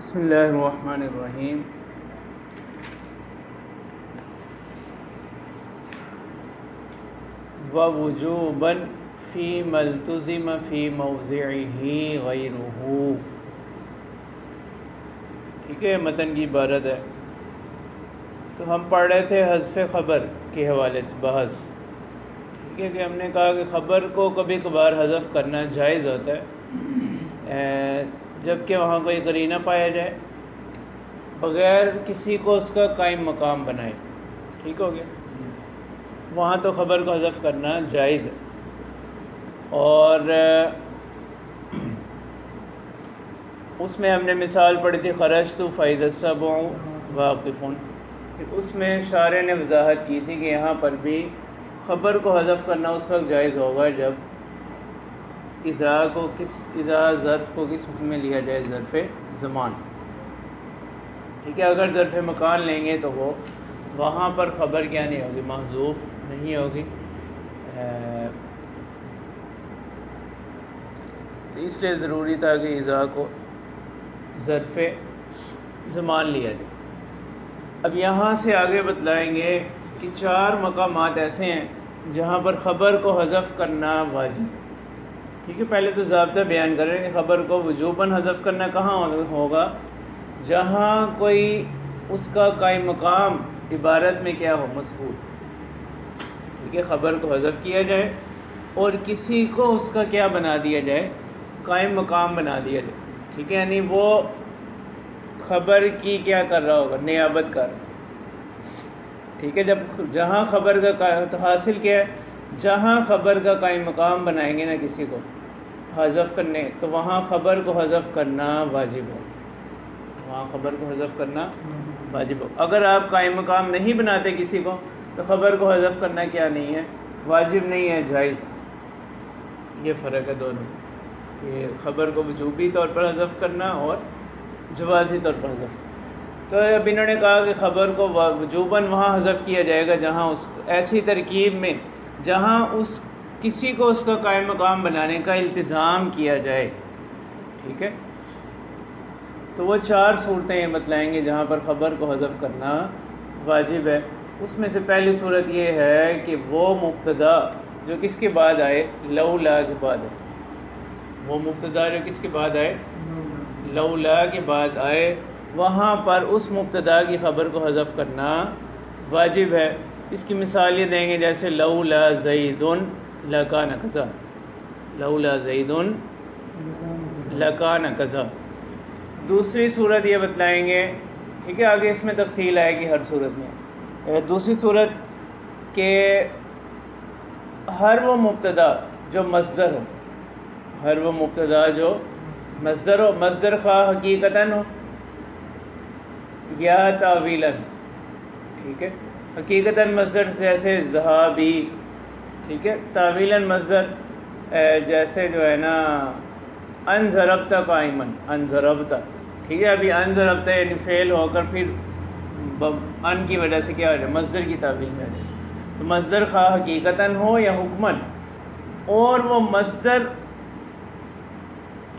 بسم اللہ الرحمن الرحیم۔ ووجوباً فیما التزم فی موضعہ غیرہ۔ ٹھیک ہے، متن کی عبارت ہے۔ تو ہم پڑھ رہے تھے حذف خبر کے حوالے سے بحث، ٹھیک ہے، کہ ہم نے کہا کہ خبر کو کبھی کبھار حذف کرنا جائز ہوتا ہے جبکہ وہاں کوئی قرینہ پایا جائے بغیر کسی کو اس کا قائم مقام بنائے۔ ٹھیک ہو گیا، وہاں تو خبر کو حذف کرنا جائز ہے۔ اور اس میں ہم نے مثال پڑھی تھی خرجت فإذا السبع واقف، اس میں شارح نے وضاحت کی تھی کہ یہاں پر بھی خبر کو حذف کرنا اس وقت جائز ہوگا جب اذا ظرف کو کس حکم میں لیا جائے، ظرف زمان۔ ٹھیک ہے، اگر ظرف مکان لیں گے تو وہ وہاں پر خبر کیا نہیں ہوگی، محذوف نہیں ہوگی۔ تو اس لیے ضروری تھا کہ اذا کو ظرف زمان لیا جائے۔ اب یہاں سے آگے بتلائیں گے کہ 4 مقامات ایسے ہیں جہاں پر خبر کو حذف کرنا واجب ہے۔ ٹھیک ہے، پہلے تو ضابطہ بیان کریں کہ خبر کو وجوباً حذف کرنا کہاں ہوگا، جہاں کوئی اس کا قائم مقام عبارت میں کیا ہو، مذکور۔ ٹھیک ہے، خبر کو حذف کیا جائے اور کسی کو اس کا کیا بنا دیا جائے، قائم مقام بنا دیا جائے۔ ٹھیک ہے، یعنی وہ خبر کی کیا کر رہا ہوگا، نیابت کر رہا۔ ٹھیک ہے، جہاں خبر کا تو حاصل کیا ہے، جہاں خبر کا قائم مقام بنائیں گے نا کسی کو حذف کرنے، تو وہاں خبر کو حذف کرنا واجب ہو، وہاں خبر کو حذف کرنا واجب ہو۔ اگر آپ قائم مقام نہیں بناتے کسی کو تو خبر کو حذف کرنا کیا نہیں ہے، واجب نہیں ہے، جائز۔ یہ فرق ہے دونوں، کہ خبر کو وجوبی طور پر حذف کرنا اور جوازی طور پر حذف۔ تو اب انہوں نے کہا کہ خبر کو وجوباً وہاں حذف کیا جائے گا جہاں اس ایسی ترکیب میں جہاں اس کسی کو اس کا قائم مقام بنانے کا التزام کیا جائے۔ ٹھیک ہے، تو وہ 4 صورتیں بتلائیں گے جہاں پر خبر کو حذف کرنا واجب ہے۔ اس میں سے پہلی صورت یہ ہے کہ وہ مبتدا جو کس کے بعد آئے، لولا کے بعد آئے، وہ مبتدا جو کس کے بعد آئے، لولا کے بعد آئے، وہاں پر اس مبتدا کی خبر کو حذف کرنا واجب ہے۔ اس کی مثال یہ دیں گے جیسے لولا زید لکان کذا، لولا زید لکان کذا۔ دوسری صورت یہ بتلائیں گے، ٹھیک ہے، آگے اس میں تفصیل آئے گی ہر صورت میں۔ دوسری صورت کہ ہر وہ مبتدا جو مصدر ہو، ہر وہ مبتدا جو مصدر ہو، مصدر خواہ حقیقتاً ہو یا تاویلاً۔ ٹھیک ہے، حقیقتاً مصدر جیسے ذہابی، ٹھیک ہے، تاویلاً مصدر جیسے جو ہے نا ان ضربت قائماً، ان ضربت۔ ٹھیک ہے، ابھی ان ضربت یعنی فعل ہو کر پھر ان کی وجہ سے کیا ہو جائے، مصدر کی تعبیر میں آ جائے۔ تو مصدر خواہ حقیقتاً ہو یا حکماً، اور وہ مصدر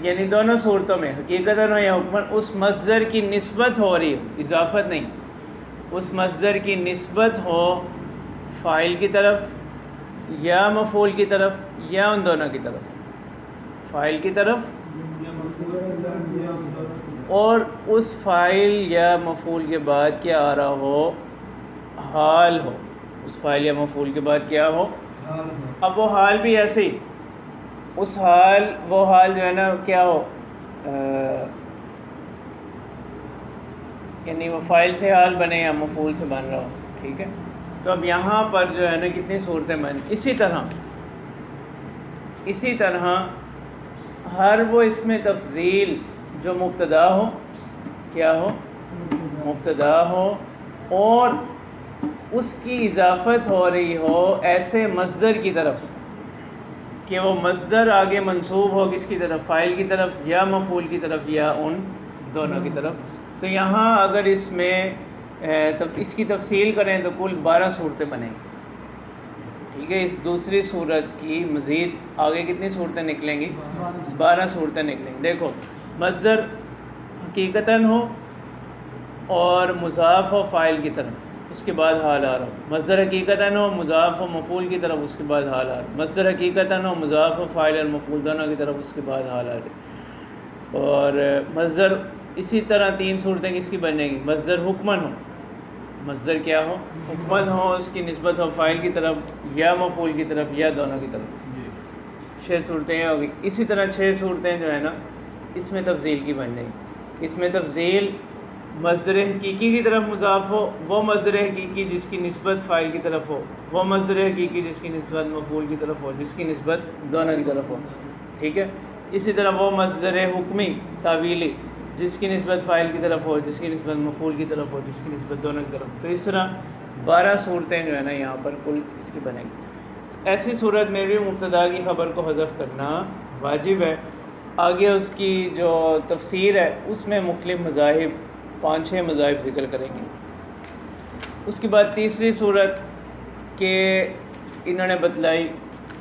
یعنی دونوں صورتوں میں حقیقتاً ہو یا حکماً اس مصدر کی نسبت ہو رہی ہو، اضافت نہیں، اس مصدر کی نسبت ہو فاعل کی طرف یا مفعول کی طرف یا ان دونوں کی طرف، فاعل کی طرف، اور اس فاعل یا مفعول کے بعد کیا آ رہا ہو، حال ہو، اس فاعل یا مفعول کے بعد کیا ہو، اب وہ حال بھی ایسے ہی، اس حال وہ حال جو ہے نا کیا ہو، یعنی وہ فاعل سے حال بنے یا مفعول سے بن رہا ہو۔ ٹھیک ہے، تو اب یہاں پر جو ہے نا کتنی صورتیں بن، اسی طرح ہر وہ اسم تفضیل جو مبتدا ہو، کیا ہو، مبتدا ہو، اور اس کی اضافت ہو رہی ہو ایسے مصدر کی طرف کہ وہ مصدر آگے منصوب ہو کس کی طرف، فاعل کی طرف یا مفعول کی طرف یا ان دونوں کی طرف۔ تو یہاں اگر اس میں اس کی تفصیل کریں تو کل 12 صورتیں بنیں گی۔ ٹھیک ہے، اس دوسری صورت کی مزید آگے کتنی صورتیں نکلیں گی، 12 صورتیں نکلیں گی۔ دیکھو، مصدر حقیقتاً ہو اور مضاف ہو فاعل کی طرف، اس کے بعد حال آ رہا ہو، مصدر حقیقتاً ہو مضاف ہو مفعول کی طرف، اس کے بعد حال آ رہا ہو، مصدر حقیقتاً ہو مضاف ہو فاعل اور مفعول دونوں کی طرف، اس کے بعد حال آ رہے، اور مصدر اسی طرح 3 صورتیں کس کی بنیں گی، مصدر حکمن ہو، مصدر کیا ہو حکمن ہو، اس کی نسبت ہو فاعل کی طرف یا مفعول کی طرف یا دونوں کی طرف، 6 صورتیں یہ ہوگی۔ اسی طرح 6 صورتیں جو ہے نا اس میں تفضیل کی بن جائیں گی، اس میں تفضیل مصدر حقیقی کی طرف مضاف ہو، وہ مصدر حقیقی جس کی نسبت فاعل کی طرف ہو، وہ مصدر حقیقی جس کی نسبت مفعول کی طرف ہو، جس کی نسبت دونوں کی طرف ہو، ٹھیک ہے۔ اسی طرح وہ مصدر حکمی تعویلی جس کی نسبت فاعل کی طرف ہو، جس کی نسبت مفعول کی طرف ہو، جس کی نسبت دونوں کی طرف، تو اس طرح 12 صورتیں جو ہے نا یہاں پر کل اس کی بنیں گی۔ ایسی صورت میں بھی مبتدا کی خبر کو حذف کرنا واجب ہے۔ آگے اس کی جو تفسیر ہے اس میں مختلف مذاہب 5-6 مذاہب ذکر کریں گے۔ اس کے بعد تیسری صورت کہ انہوں نے بتلائی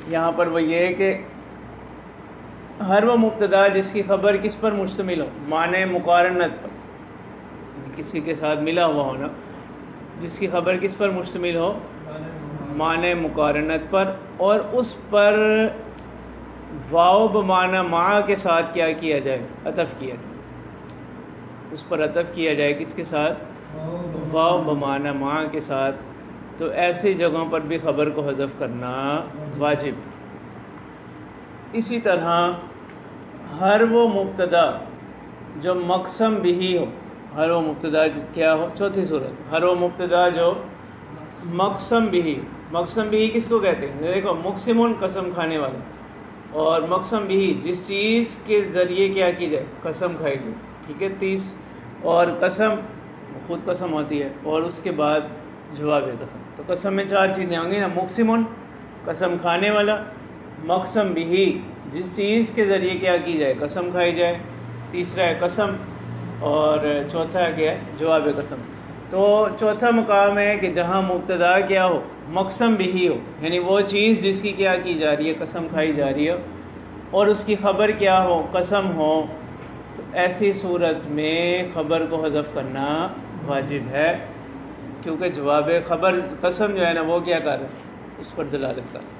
یہاں پر وہ یہ ہے کہ ہر وہ مبتدا جس کی خبر کس پر مشتمل ہو، معنی مقارنت پر، کسی کے ساتھ ملا ہوا ہونا، جس کی خبر کس پر مشتمل ہو، معنی مقارنت پر، اور اس پر واو بمعنی مع کے ساتھ کیا کیا جائے، عطف کیا جائے، اس پر عطف کیا جائے کس کے ساتھ، واو بمعنی مع کے ساتھ، تو ایسی جگہوں پر بھی خبر کو حذف کرنا واجب۔ اسی طرح ہر وہ مبتدا جو مقسم بھی ہو، ہر وہ مبتدا کیا ہو، چوتھی صورت، ہر وہ مبتدا جو مقسم بھی، مقسم بھی کس کو کہتے ہیں، دیکھو مقسمن قسم کھانے والا، اور مقسم بھی جس چیز کے ذریعے کیا کی جائے، قسم کھائی جائے، ٹھیک ہے۔ 30 اور قسم خود قسم ہوتی ہے، اور اس کے بعد جواب قسم، تو قسم میں 4 چیزیں ہوں گی نا، مقسمن قسم کھانے والا، مقسم بھی جس چیز کے ذریعے کیا کی جائے، قسم کھائی جائے، تیسرا ہے قسم، اور چوتھا کیا ہے، جواب قسم۔ تو چوتھا مقام ہے کہ جہاں مبتدا کیا ہو، مقسم بھی ہو، یعنی وہ چیز جس کی کیا کی جا رہی ہے، قسم کھائی جا رہی ہے، اور اس کی خبر کیا ہو، قسم ہو، تو ایسی صورت میں خبر کو حذف کرنا واجب ہے، کیونکہ جواب خبر قسم جو ہے نا وہ کیا کر رہا ہے، اس پر دلالت کر رہا ہے۔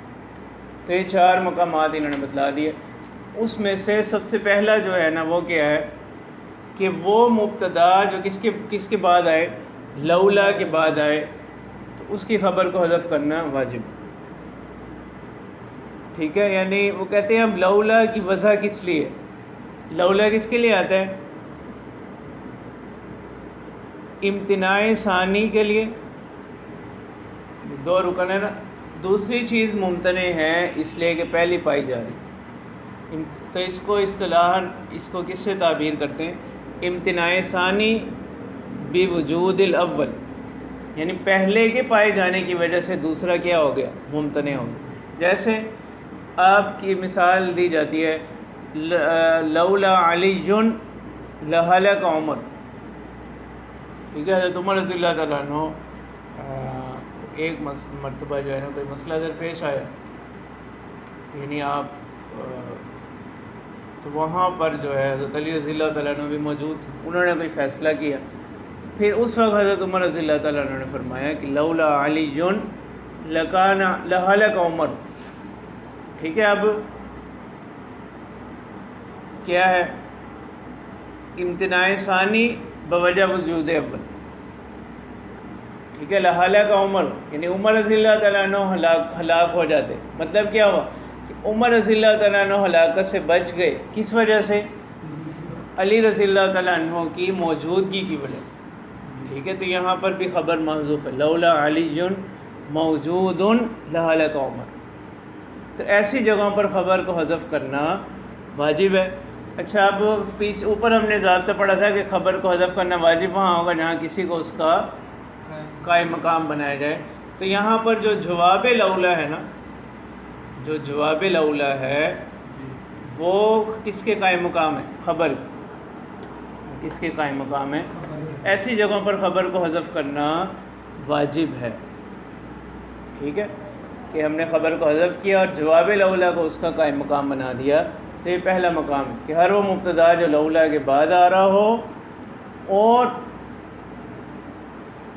تو یہ 4 مقامات انہوں نے بتلا دیے۔ اس میں سے سب سے پہلا جو ہے نا وہ کیا ہے کہ وہ مبتدا جو کس کے بعد آئے، لولا کے بعد آئے، تو اس کی خبر کو حذف کرنا واجب، ٹھیک ہے۔ یعنی وہ کہتے ہیں اب لولا کی وجہ کس لیے، لولا کس کے لیے آتا ہے، امتناع ثانی کے لیے، 2 رکن ہے نا، دوسری چیز ممتنع ہے اس لیے کہ پہلی پائی جا رہی، تو اس کو اصطلاحاً اس کو کس سے تعبیر کرتے ہیں، امتناع ثانی بوجود الاول، یعنی پہلے کے پائے جانے کی وجہ سے دوسرا کیا ہو گیا، ممتنع ہو گیا۔ جیسے آپ کی مثال دی جاتی ہے لولا علی لہلک عمر، ٹھیک ہے۔ حضرت عمر رضی اللہ تعالیٰ عنہ ایک مرتبہ جو ہے نا کوئی مسئلہ درپیش آیا، یعنی آپ تو وہاں پر جو ہے حضرت علی رضی اللہ تعالیٰ عنہ بھی موجود تھے، انہوں نے کوئی فیصلہ کیا، پھر اس وقت حضرت عمر رضی اللہ تعالیٰ عنہ نے فرمایا کہ لولا علی لکان لہلک عمر، ٹھیک ہے۔ اب کیا ہے، امتناع ثانی بوجہ وجود اول، ٹھیک ہے، لہلک عمر یعنی عمر رضی اللہ تعالیٰ عنہ ہلاک ہو جاتے، مطلب کیا ہوا کہ عمر رضی اللہ تعالیٰ عنہ ہلاکت سے بچ گئے، کس وجہ سے، علی رضی اللہ تعالیٰ عنہ کی موجودگی کی وجہ سے، ٹھیک ہے۔ تو یہاں پر بھی خبر محذوف ہے، لولا علی موجود لہلک عمر، تو ایسی جگہوں پر خبر کو حذف کرنا واجب ہے۔ اچھا، اب اوپر ہم نے ضابطہ پڑھا تھا کہ خبر کو حذف کرنا واجب وہاں ہوگا جہاں کسی کو اس کا قائم مقام بنایا جائے، تو یہاں پر جو جواب لولا ہے نا، جو جواب لولا ہے وہ کس کے قائم مقام ہے، خبر کس کے قائم مقام ہے، ایسی جگہوں پر خبر کو حذف کرنا واجب ہے، ٹھیک ہے، کہ ہم نے خبر کو حذف کیا اور جواب لولا کو اس کا قائم مقام بنا دیا، تو یہ پہلا مقام ہے کہ ہر وہ مبتدا جو لولا کے بعد آ رہا ہو اور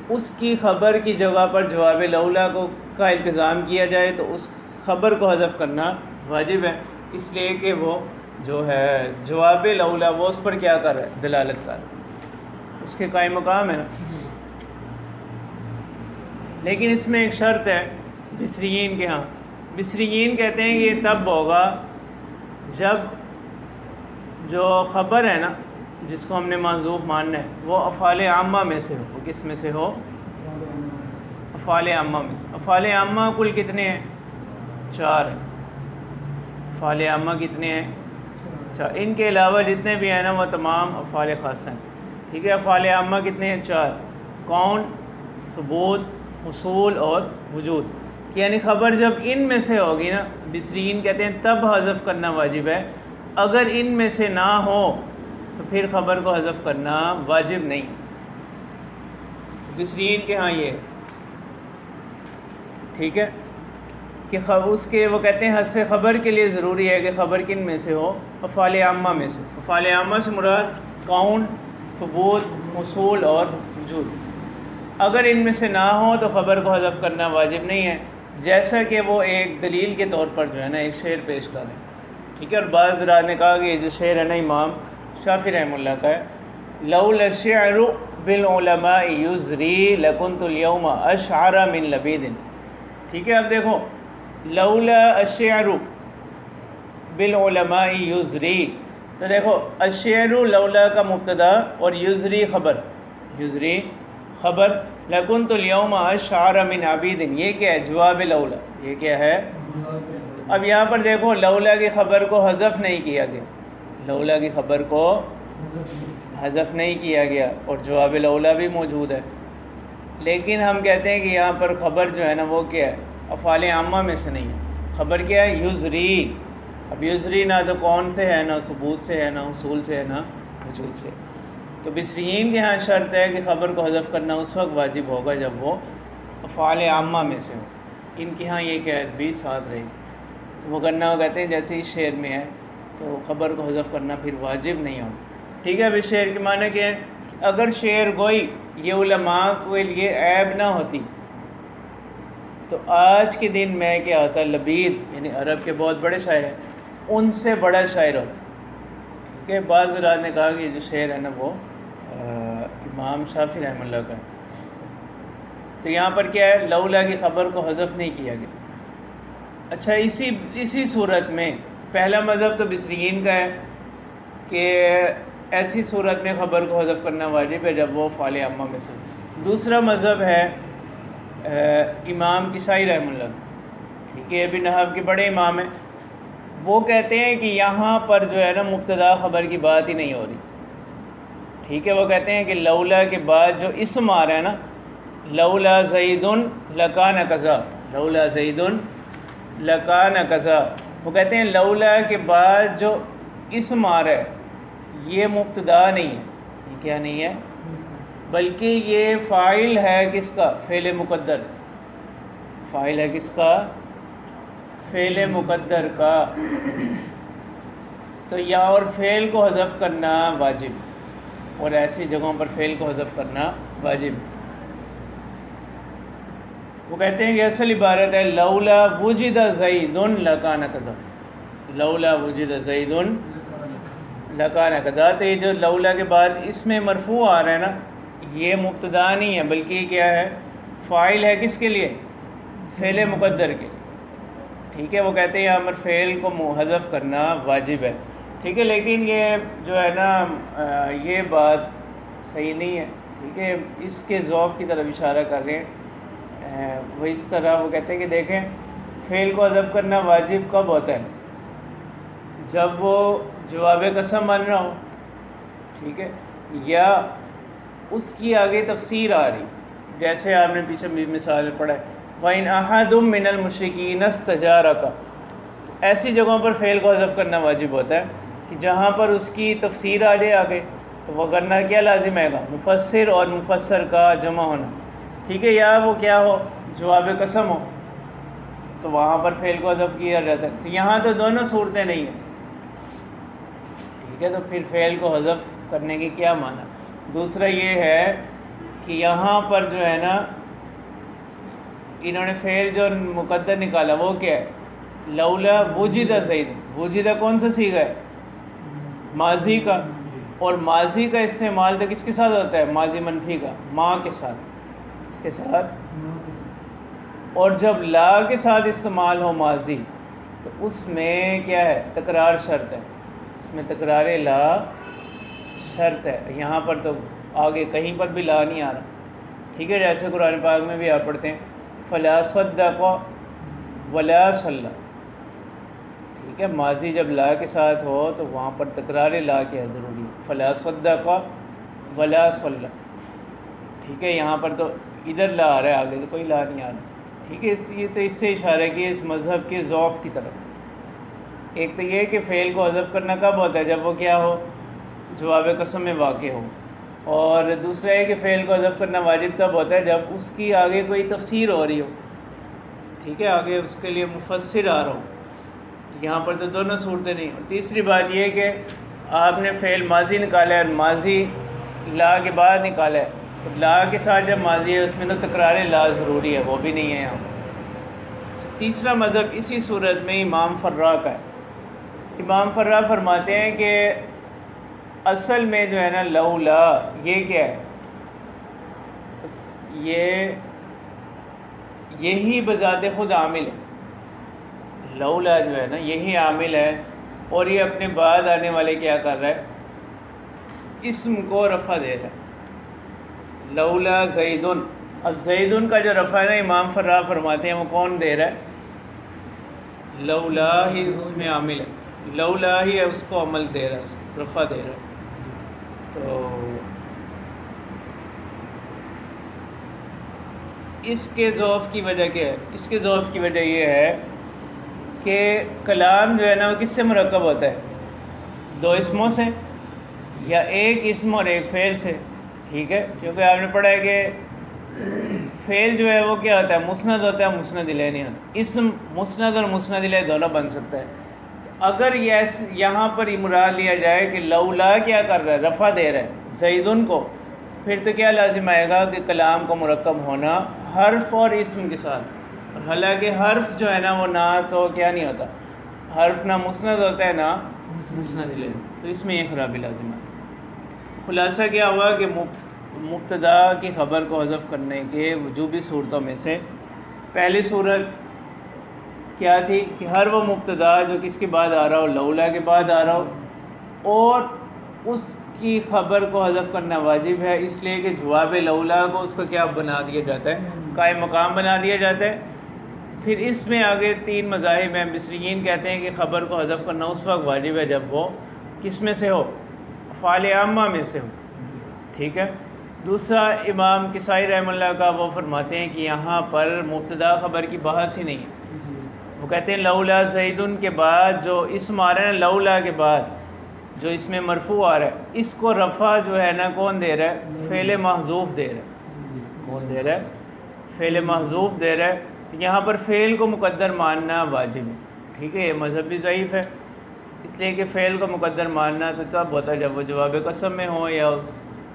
اس کی خبر کی جگہ پر جواب لولا کا التزام کیا جائے تو اس خبر کو حذف کرنا واجب ہے، اس لیے کہ وہ جو ہے جواب لولا وہ اس پر کیا کر رہا ہے، دلالت کر رہا ہے، اس کے قائم مقام ہے نا۔ لیکن اس میں ایک شرط ہے بصریین کے ہاں، بصریین کہتے ہیں کہ یہ تب ہوگا جب جو خبر ہے نا جس کو ہم نے معذوف ماننا ہے وہ افعال عامہ میں سے ہو۔ وہ کس میں سے ہو؟ افعال عامہ میں سے۔ افعال عامہ کل کتنے ہیں؟ 4 ہیں۔ افعال عامہ کتنے ہیں؟ 4۔ ان کے علاوہ جتنے بھی ہیں نا وہ تمام افعال خاصہ ہیں، ٹھیک ہے۔ افعال عامہ کتنے ہیں؟ 4۔ کون؟ ثبوت، حصول اور وجود، یعنی خبر جب ان میں سے ہوگی نا، بصریین کہتے ہیں تب حذف کرنا واجب ہے، اگر ان میں سے نہ ہو تو پھر خبر کو حذف کرنا واجب نہیں۔ بصریین کے ہاں یہ ہے، ٹھیک ہے، کہ اس کے وہ کہتے ہیں حذف خبر کے لیے ضروری ہے کہ خبر کن میں سے ہو؟ افعال عامہ میں سے۔ افعال عامہ سے مراد کون؟ ثبوت، حصول اور وجود۔ اگر ان میں سے نہ ہو تو خبر کو حذف کرنا واجب نہیں ہے، جیسا کہ وہ ایک دلیل کے طور پر جو ہے نا ایک شعر پیش کریں، ٹھیک ہے۔ اور بعض حضرات نے کہا کہ یہ جو شعر ہے نا امام شافعی رحمہ اللہ کا ہے، لولا الشعر بالعلماء یزری لکنت اليوم اشعر من لبید، ٹھیک ہے۔ اب دیکھو لولا الشعر بالعلماء یزری، تو دیکھو الشعر لولا کا مبتدا اور یزری خبر، یزری خبر، لکنت اليوم اشعر من عبید، یہ کیا ہے؟ جواب لولا، یہ کیا ہے؟ اب یہاں پر دیکھو لولا کی خبر کو حذف نہیں کیا گیا، لولا کی خبر کو حذف نہیں کیا گیا اور جواب لولا بھی موجود ہے، لیکن ہم کہتے ہیں کہ یہاں پر خبر جو ہے نا وہ کیا ہے؟ افعال عامہ میں سے نہیں ہے، خبر کیا ہے؟ یزری۔ اب یزری نہ تو کون سے ہے، نہ ثبوت سے ہے، نہ حصول سے ہے، نہ وجود سے۔ تو بصریین کے ہاں شرط ہے کہ خبر کو حذف کرنا اس وقت واجب ہوگا جب وہ افعال عامہ میں سے ہو۔ ان کے ہاں یہ قید بھی ساتھ رہے گی، تو وہ کرنا وہ کہتے ہیں جیسے ہی شعر میں ہے تو خبر کو حذف کرنا پھر واجب نہیں ہوگا، ٹھیک ہے۔ اب اس شعر کے معنی کیا ہے؟ اگر شعر گوئی یہ علماء کے لیے عیب نہ ہوتی تو آج کے دن میں کیا ہوتا ہے؟ لبید یعنی عرب کے بہت بڑے شاعر ہیں، ان سے بڑا شاعر ہوتا، ٹھیک ہے۔ بعض حضرات نے کہا کہ یہ جو شعر ہے نا وہ امام شافعی رحمہ اللہ کا ہے۔ تو یہاں پر کیا ہے؟ لولا کی خبر کو حذف نہیں کیا گیا۔ اچھا، اسی صورت میں پہلا مذہب تو بصریین کا ہے کہ ایسی صورت میں خبر کو حذف کرنا واجب ہے جب وہ افعال عامہ میں سے ہو۔ دوسرا مذہب ہے امام کسائی رحمہ اللہ، ٹھیک ہے، یہ بھی نحو کے بڑے امام ہیں۔ وہ کہتے ہیں کہ یہاں پر جو ہے نا مبتدا خبر کی بات ہی نہیں ہو رہی، ٹھیک ہے۔ وہ کہتے ہیں کہ لولا کے بعد جو اسم آ رہا ہے نا، لولا زید لکان کذا، لولا زید لکان کذا، وہ کہتے ہیں لولا کے بعد جو اسم آ رہا ہے یہ مبتدا نہیں ہے، یہ کیا نہیں ہے؟ بلکہ یہ فاعل ہے کس کا؟ فعل مقدر، فاعل ہے کس کا؟ فعل مقدر کا۔ تو یا اور فعل کو حذف کرنا واجب، اور ایسی جگہوں پر فعل کو حذف کرنا واجب۔ وہ کہتے ہیں کہ اصل عبارت ہے لولا وجد زید لکان کذا، لولا وجد زید لکان کذا۔ تو یہ جو لولا کے بعد اس میں مرفوع آ رہا ہے نا، یہ مبتدا نہیں ہے بلکہ یہ کیا ہے؟ فاعل ہے کس کے لیے؟ فعل مقدر کے، ٹھیک ہے۔ وہ کہتے ہیں یہاں پر فعل کو حذف کرنا واجب ہے، ٹھیک ہے۔ لیکن یہ جو ہے نا یہ بات صحیح نہیں ہے، ٹھیک ہے۔ اس کے ذوق کی طرف اشارہ کر رہے ہیں، وہ اس طرح وہ کہتے ہیں کہ دیکھیں فعل کو حذف کرنا واجب کب ہوتا ہے؟ جب وہ جواب قسم مان رہا ہو، ٹھیک ہے، یا اس کی آگے تفسیر آ رہی، جیسے آپ نے پیچھے مثال پڑھا ہے وَإِنْ أَحَدٌ مِّنَ الْمُشْرِكِينَ اسْتَجَارَكَ، ایسی جگہوں پر فعل کو حذف کرنا واجب ہوتا ہے کہ جہاں پر اس کی تفسیر آ جائے آگے، تو وہ کرنا کیا لازم ہے گا؟ مفسر اور مفسر کا جمع ہونا، ٹھیک ہے، یا وہ کیا ہو؟ جواب قسم ہو، تو وہاں پر فعل کو حذف کیا جاتا ہے۔ تو یہاں تو دونوں صورتیں نہیں ہیں، ٹھیک ہے، تو پھر فعل کو حذف کرنے کی کیا معنی؟ دوسرا یہ ہے کہ یہاں پر جو ہے نا انہوں نے فعل جو مقدر نکالا وہ کیا ہے؟ لولا وجد زید. وجدہ کون سا صیغہ ہے؟ ماضی کا. اور ماضی کا استعمال تو کس کے ساتھ ہوتا ہے؟ ماضی منفی کا، ما کے ساتھ. اس کے ساتھ. اور جب لا کے ساتھ استعمال ہو ماضی تو اس میں کیا ہے؟ تکرار شرط ہے. اس میں تکرار لا شرط ہے. یہاں پر تو آگے کہیں پر بھی لا نہیں آ رہا. ٹھیک ہے، جیسے قرآن پاک میں بھی آپ پڑھتے ہیں فلا صدق ولا صلی. ٹھیک ہے، ماضی جب لا کے ساتھ ہو تو وہاں پر تکرار لا کیا ہے ضروری. فلا صدق ولا صلی. ٹھیک ہے، یہاں پر تو ادھر لا آ رہا ہے، آگے تو کوئی لا نہیں آ رہا. ٹھیک ہے، یہ تو اس سے اشارہ ہے کہ اس مذہب کے ضعف کی طرف. ایک تو یہ کہ فعل کو حذف کرنا کب ہوتا ہے؟ جب وہ کیا ہو؟ جواب قسم میں واقع ہو. اور دوسرا ہے کہ فعل کو حذف کرنا واجب تب ہوتا ہے جب اس کی آگے کوئی تفسیر ہو رہی ہو. ٹھیک ہے، آگے اس کے لیے مفسر آ رہا ہو. تو یہاں پر تو دونوں صورتیں نہیں. اور تیسری بات یہ کہ آپ نے فعل ماضی نکالا ہے اور ماضی لا کے بعد نکالا ہے، تو لا کے ساتھ جب ماضی ہے اس میں تو تکرار لا ضروری ہے، وہ بھی نہیں ہے یہاں. تیسرا مذہب اسی صورت میں امام فرا کا ہے. امام فرا فرماتے ہیں کہ اصل میں جو ہے نا لولا یہ کیا ہے؟ یہی بذات خود عامل ہے. لولا جو ہے نا یہی عامل ہے اور یہ اپنے بعد آنے والے کیا کر رہا ہے؟ اسم کو رفع دے رہا ہے. لولا زیدن. اب زیدن کا جو رفع ہے نا امام فرا فرماتے ہیں وہ کون دے رہا ہے؟ لولا ہی اس میں عامل ہے. لولا ہی اس کو عمل دے رہا ہے، اس کو رفع دے رہا ہے. تو اس کے ضعف کی وجہ کیا ہے؟ اس کے ضعف کی وجہ یہ ہے کہ کلام جو ہے نا وہ کس سے مرکب ہوتا ہے؟ دو اسموں سے، یا ایک اسم اور ایک فعل سے. ٹھیک ہے، کیونکہ آپ نے پڑھا ہے کہ فعل جو ہے وہ کیا ہوتا ہے؟ مسند ہوتا ہے، مسند الیہ نہیں ہوتا. اسم مسند اور مسند الیہ دونوں بن سکتا ہے. اگر یہاں پر مراد لیا جائے کہ لولا کیا کر رہا ہے؟ رفع دے رہا ہے زیدن کو، پھر تو کیا لازم آئے گا کہ کلام کو مرکب ہونا حرف اور اسم کے ساتھ. اور حالانکہ حرف جو ہے نا وہ نہ تو کیا نہیں ہوتا، حرف نہ مسند ہوتا ہے نہ مسند الیہ، تو اس میں یہ خرابی لازم آتی. خلاصہ کیا ہوا کہ مبتدا کی خبر کو حذف کرنے کے وجوبی صورتوں میں سے پہلی صورت کیا تھی کہ ہر وہ مبتدا جو کس کے بعد آ رہا ہو؟ لولا کے بعد آ رہا ہو، اور اس کی خبر کو حذف کرنا واجب ہے، اس لیے کہ جواب لولا کو اس کو کیا بنا دیا جاتا ہے؟ قائم مقام بنا دیا جاتا ہے. پھر اس میں آگے تین مذاہب ہیں. مصریین کہتے ہیں کہ خبر کو حذف کرنا اس وقت واجب ہے جب وہ کس میں سے ہو؟ افعال عامہ میں سے ہو. ٹھیک ہے. دوسرا امام کسائی رحمہ اللہ کا وہ فرماتے ہیں کہ یہاں پر مبتدا خبر کی بحث ہی نہیں ہے. وہ کہتے ہیں لولا زیدن کے بعد جو اسم آ رہا ہے نا، لولا کے بعد جو اس میں مرفوع آ رہا ہے، اس کو رفع جو ہے نا کون دے رہا ہے؟ فعل محذوف دے رہا ہے. کون دے رہا ہے؟ فعل محذوف دے رہا ہے. تو یہاں پر فعل کو مقدر ماننا واجب ہے. ٹھیک ہے، یہ مذہب بھی ضعیف ہے، اس لیے کہ فعل کو مقدر ماننا تو تب ہوتا ہے جب وہ جواب قسم میں ہو یا اس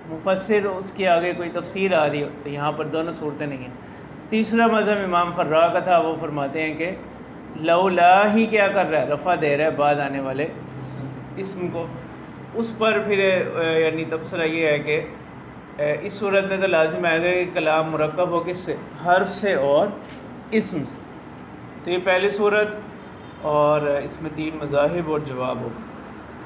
مفسر اس کی آگے کوئی تفسیر آ رہی ہو. تو یہاں پر دونوں صورتیں نہیں ہیں. تیسرا مذہب امام فرا کا تھا، وہ فرماتے ہیں کہ لولا ہی کیا کر رہا ہے؟ رفع دے رہا ہے بعد آنے والے اسم کو. اس پر پھر یعنی تبصرہ یہ ہے کہ اس صورت میں تو لازم آئے گا کہ کلام مرکب ہو کس سے؟ حرف سے اور اسم سے. تو یہ پہلی صورت، اور اس میں تین مذاہب اور جواب ہوگا.